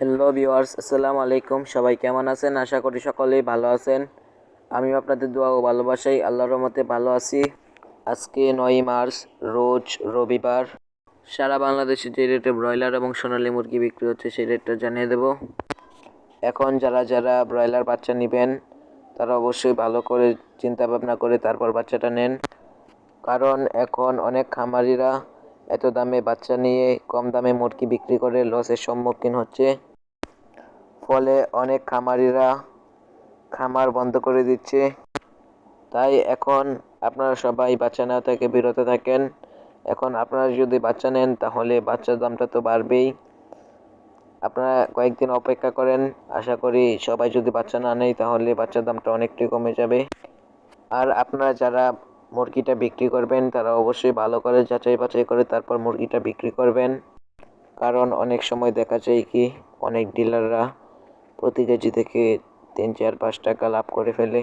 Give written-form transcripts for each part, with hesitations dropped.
Hello viewers, আসসালামু আলাইকুম। সবাই কেমন আছেন? আশা করি সকলেই ভালো আছেন। আমিও আপনাদের দোয়া ও ভালোবাসায় আল্লাহর রহমতে ভালো আছি। আজকে 9 মার্চ, রোজ রবিবার। সারা বাংলাদেশে যে রেটে ব্রয়লার এবং সোনালী মুরগি বিক্রি হচ্ছে সেই রেটটা জানিয়ে দেব। এখন যারা ব্রয়লার বাচ্চা নেবেন তারা অবশ্যই ভালো করে চিন্তা ভাবনা করে তারপর বাচ্চাটা নেন, কারণ এখন অনেক খামারিরা এত দামে বাচ্চা নিয়ে কম দামে মুরগি বিক্রি করে লসের সম্মুখীন হচ্ছে। ফলে অনেক খামারিরা খামার বন্ধ করে দিচ্ছে। তাই এখন আপনারা সবাই বাচ্চা নেওয়া থেকে বিরত থাকেন। এখন আপনারা যদি বাচ্চা নেন তাহলে বাচ্চার দামটা তো বাড়বেই। আপনারা কয়েকদিন অপেক্ষা করেন, আশা করি সবাই যদি বাচ্চা না নেয় তাহলে বাচ্চার দামটা অনেকটাই কমে যাবে। আর আপনারা যারা মুরগিটা বিক্রি করবেন তারা অবশ্যই ভালো করে যাচাই বাছাই করে তারপর মুরগিটা বিক্রি করবেন, কারণ অনেক সময় দেখা যায় কি অনেক ডিলাররা প্রতি কেজি থেকে 3, 4, 5 টাকা লাভ করে ফেলে।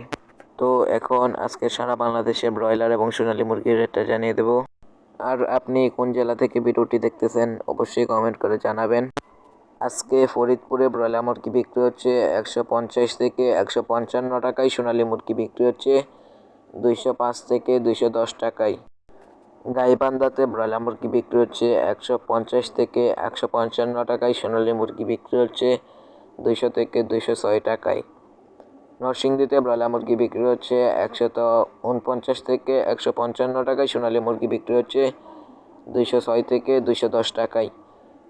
তো এখন আজকে সারা বাংলাদেশে ব্রয়লার এবং সোনালী মুরগির রেটটা জানিয়ে দেব। আর আপনি কোন জেলা থেকে ভিডিওটি দেখতেছেন অবশ্যই কমেন্ট করে জানাবেন। আজকে ফরিদপুরে ব্রয়লার মুরগি বিক্রি হচ্ছে 150 থেকে 155 টাকায়, সোনালী মুরগি বিক্রি হচ্ছে 205 থেকে 210 টাকায়। গাইবান্ধাতে ব্রয়লার মুরগি বিক্রি হচ্ছে 150 থেকে 155 টাকায়, সোনালী মুরগি বিক্রি হচ্ছে 200 থেকে 206 টাকায়। নরসিংদীতে ব্রয়লার মুরগি বিক্রি হচ্ছে 149 থেকে 155 টাকায়, সোনালী মুরগি বিক্রি হচ্ছে 206 থেকে 210 টাকায়।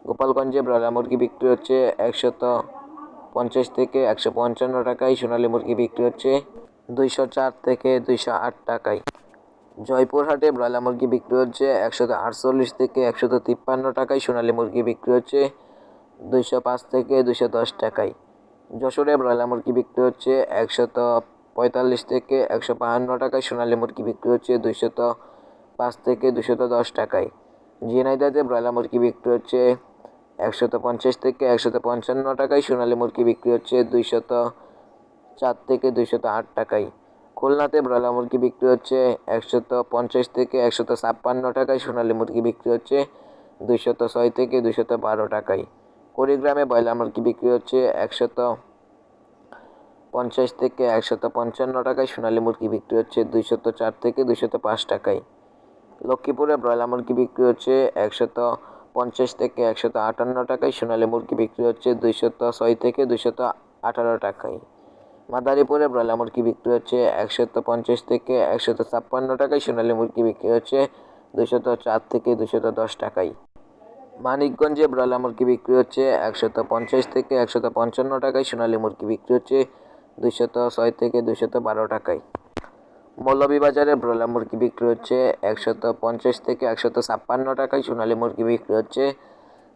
গোপালগঞ্জে ব্রয়লার মুরগি বিক্রি হচ্ছে 150 থেকে 155 টাকায়, সোনালী মুরগি বিক্রি হচ্ছে 204 থেকে 208 টাকায়। জয়পুরহাটে ব্রয়লার মুরগি বিক্রি হচ্ছে 148 থেকে 153 টাকায়, সোনালী মুরগি বিক্রি হচ্ছে 205 থেকে 210 টাকায়। যশোরে ব্রয়লার মুরগি বিক্রি হচ্ছে 145 থেকে 152 টাকায়, সোনালী মুরগি বিক্রি হচ্ছে 205 থেকে 210 টাকায়। ঝিনাইদহে ব্রয়লার মুরগি বিক্রি হচ্ছে 150 থেকে 155 টাকায়, সোনালী মুরগি বিক্রি হচ্ছে 204 থেকে 208 টাকায়। খুলনাতে ব্রয়লার মুরগি বিক্রি হচ্ছে 150 থেকে 156 টাকায়, সোনালী মুরগি বিক্রি হচ্ছে 206 থেকে 212 টাকায়। কুড়িগ্রামে ব্রয়লার মুরগি বিক্রি হচ্ছে 150 থেকে 155 টাকায়, সোনালী মুরগি বিক্রি হচ্ছে 204 থেকে 205 টাকায়। লক্ষ্মীপুরে ব্রয়লার মুরগি বিক্রি হচ্ছে 150 থেকে 158 টাকায়, সোনালী মুরগি বিক্রি হচ্ছে 206 থেকে 218 টাকায়। মাদারীপুরে ব্রয়লার মুরগি বিক্রি হচ্ছে 150 থেকে 156 টাকায়, সোনালী মুরগি বিক্রি হচ্ছে 204 থেকে 210 টাকায়। মানিকগঞ্জে ব্রয়লার মুরগি বিক্রি হচ্ছে 150 থেকে 155 টাকায়, সোনালী মুরগি বিক্রি হচ্ছে 206 থেকে 212 টাকায়। মৌলভীবাজারে ব্রয়লার মুরগি বিক্রি হচ্ছে 150 থেকে 156 টাকায়, সোনালী মুরগি বিক্রি হচ্ছে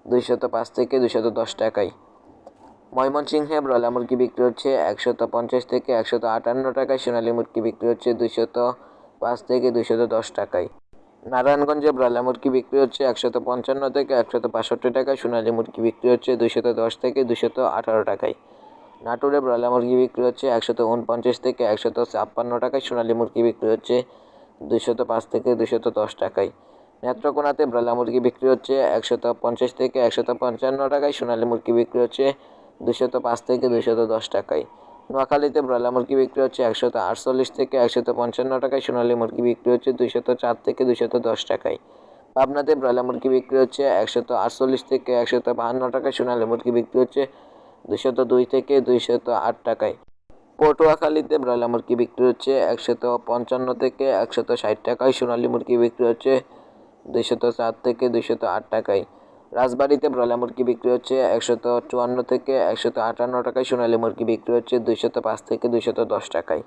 205 থেকে 210 টাকায়। ময়মনসিংহে ব্রয়লার মুরগি বিক্রি হচ্ছে 150 থেকে 158 টাকায়, সোনালী মুরগি বিক্রি হচ্ছে 205 থেকে 210 টাকায়। নারায়ণগঞ্জে ব্রয়লার মুরগি বিক্রি হচ্ছে 155 থেকে 162 টাকায়, সোনালী মুরগি বিক্রি হচ্ছে 210 থেকে 218 টাকায়। নাটোরে ব্রয়লার মুরগি বিক্রি হচ্ছে 149 থেকে 156 টাকায়, সোনালী মুরগি বিক্রি হচ্ছে 205 থেকে 210 টাকায়। নেত্রকোনাতে ব্রয়লার মুরগি বিক্রি হচ্ছে 150 থেকে 155 টাকায়, সোনালী মুরগি বিক্রি হচ্ছে 205 থেকে 210 টাকায়। নোয়াখালীতে ব্রয়লার মুরগি বিক্রি হচ্ছে 148 থেকে 155 টাকায়, সোনালী মুরগি বিক্রি হচ্ছে 204 থেকে 210 টাকায়। পাবনাতে ব্রয়লার মুরগি বিক্রি হচ্ছে 148 থেকে 152 টাকায়, সোনালী মুরগি বিক্রি হচ্ছে 202 থেকে 208 টাকায়। পটুয়াখালীতে ব্রয়লার মুরগি বিক্রি হচ্ছে 155 থেকে 160 টাকায়, সোনালী মুরগি বিক্রি হচ্ছে 204 থেকে 208 টাকায়। রাজবাড়ীতে ব্রয়লার মুরগি বিক্রি হচ্ছে 154 থেকে 158 টাকায়, সোনালী মুরগি বিক্রি হচ্ছে 205 থেকে 210 টাকায়।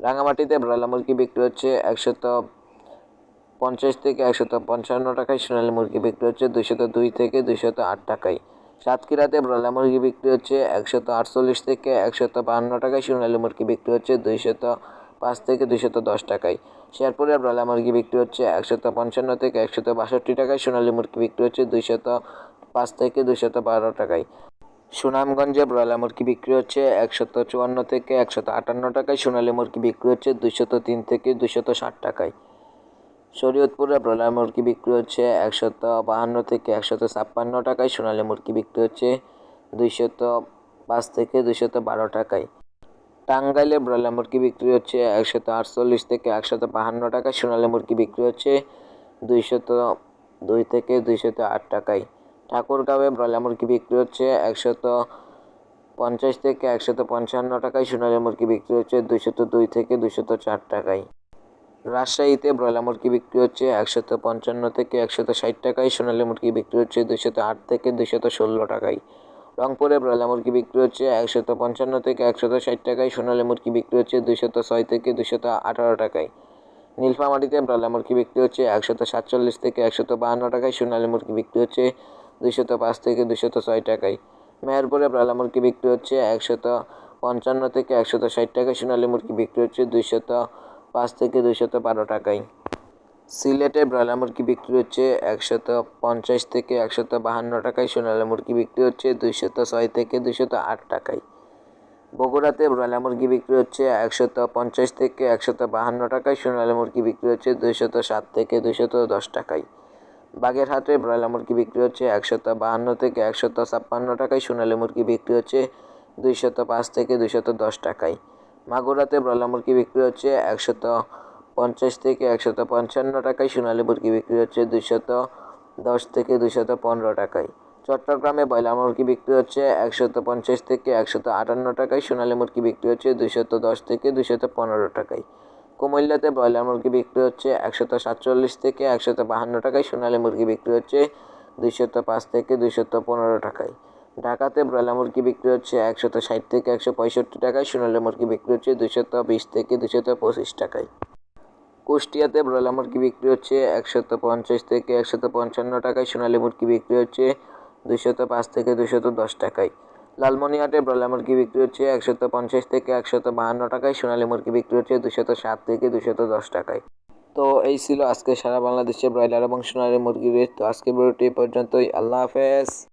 রাঙামাটিতে ব্রয়লার মুরগি বিক্রি হচ্ছে 150 থেকে 155 টাকায়, সোনালী মুরগি বিক্রি হচ্ছে 202 থেকে 208 টাকায়। সাতক্ষীরাতে ব্রয়লার মুরগি বিক্রি হচ্ছে 148 থেকে 152 টাকায়, সোনালী মুরগি বিক্রি হচ্ছে 205 থেকে 210 টাকায়। শেরপুরে ব্রয়লার মুরগি বিক্রি হচ্ছে 155 থেকে 162 টাকায়, সোনালী মুরগি বিক্রি হচ্ছে 205 থেকে 212 টাকায়। সুনামগঞ্জে ব্রয়লার মুরগি বিক্রি হচ্ছে 154 থেকে 158 টাকায়, সোনালী মুরগি বিক্রি হচ্ছে 203 থেকে 260 টাকায়। শরীয়তপুরে ব্রয়লার মুরগি বিক্রি হচ্ছে 152 থেকে 156 টাকায়, সোনালী মুরগি বিক্রি হচ্ছে 205 থেকে 212 টাকায়। টাঙ্গাইলে ব্রয়লার মুরগি বিক্রি হচ্ছে 148 থেকে 152 টাকা। সোনালী মুরগি বিক্রি হচ্ছে 202 থেকে 208 টাকায়। ঠাকুরগাঁওয়ে ব্রয়লার মুরগি বিক্রি হচ্ছে 150 থেকে 155 টাকায়। সোনালী মুরগি বিক্রি হচ্ছে 202 থেকে 204 টাকায়। রাজশাহীতে ব্রয়লার মুরগি বিক্রি হচ্ছে 155 থেকে 160 টাকায়। সোনালী মুরগি বিক্রি হচ্ছে 208 থেকে 216 টাকায়। রংপুরে ব্রয়লার মুরগি বিক্রি হচ্ছে 155 থেকে 160 টাকায়। সোনালী মুরগি বিক্রি হচ্ছে 206 থেকে 218 টাকায়। নীলফামারীতে ব্রয়লার মুরগি বিক্রি হচ্ছে 147 থেকে 152 টাকায়। সোনালী মুরগি বিক্রি হচ্ছে 205 থেকে 206 টাকায়। মেহেরপুরে ব্রয়লার মুরগি বিক্রি হচ্ছে 155 থেকে 160 টাকায়। সোনালী মুরগি বিক্রি হচ্ছে 205 থেকে 212 টাকায়। সিলেটে ব্রয়লার মুরগি বিক্রি হচ্ছে 150 থেকে 152 টাকায়। সোনালী মুরগি বিক্রি হচ্ছে 206 থেকে 208 টাকায়। বগুড়াতে ব্রয়লার মুরগি বিক্রি হচ্ছে 150 থেকে 152 টাকায়। সোনালী মুরগি বিক্রি হচ্ছে 207 থেকে 210 টাকায়। বাগেরহাটে ব্রয়লার মুরগি বিক্রি হচ্ছে 152 থেকে 156 টাকায়। সোনালী মুরগি বিক্রি হচ্ছে 205 থেকে 210 টাকায়। মাগুরাতে ব্রয়লার মুরগি বিক্রি হচ্ছে 150 থেকে 155 টাকায়। সোনালী মুরগি বিক্রি হচ্ছে 210 থেকে 215 টাকায়। চট্টগ্রামে ব্রয়লার মুরগি বিক্রি হচ্ছে 150 থেকে 158 টাকায়। সোনালী মুরগি বিক্রি হচ্ছে 210 থেকে 215 টাকায়। কুমিল্লাতে ব্রয়লার মুরগি বিক্রি হচ্ছে 147 থেকে 152 টাকায়। সোনালী মুরগি বিক্রি হচ্ছে 205 থেকে 215 টাকায়। ঢাকাতে ব্রয়লার মুরগি বিক্রি হচ্ছে 160 থেকে 165 টাকায়। সোনালী মুরগি বিক্রি হচ্ছে 220 থেকে 225 টাকায়। কুষ্টিয়াতে ব্রয়লার মুরগি বিক্রি হচ্ছে 150 থেকে 155 টাকায়। সোনালী মুরগি বিক্রি হচ্ছে 205 থেকে 210 টাকায়। লালমনিরহাটে ব্রয়লার মুরগি বিক্রি হচ্ছে 150 থেকে 152 টাকায়। সোনালী মুরগি বিক্রি হচ্ছে 207 থেকে 210 টাকায়। তো এই ছিল আজকে সারা বাংলাদেশে ব্রয়লার এবং সোনালী মুরগির রেট। তো আজকের ভিডিওটি পর্যন্তই। আল্লাহ হাফেজ।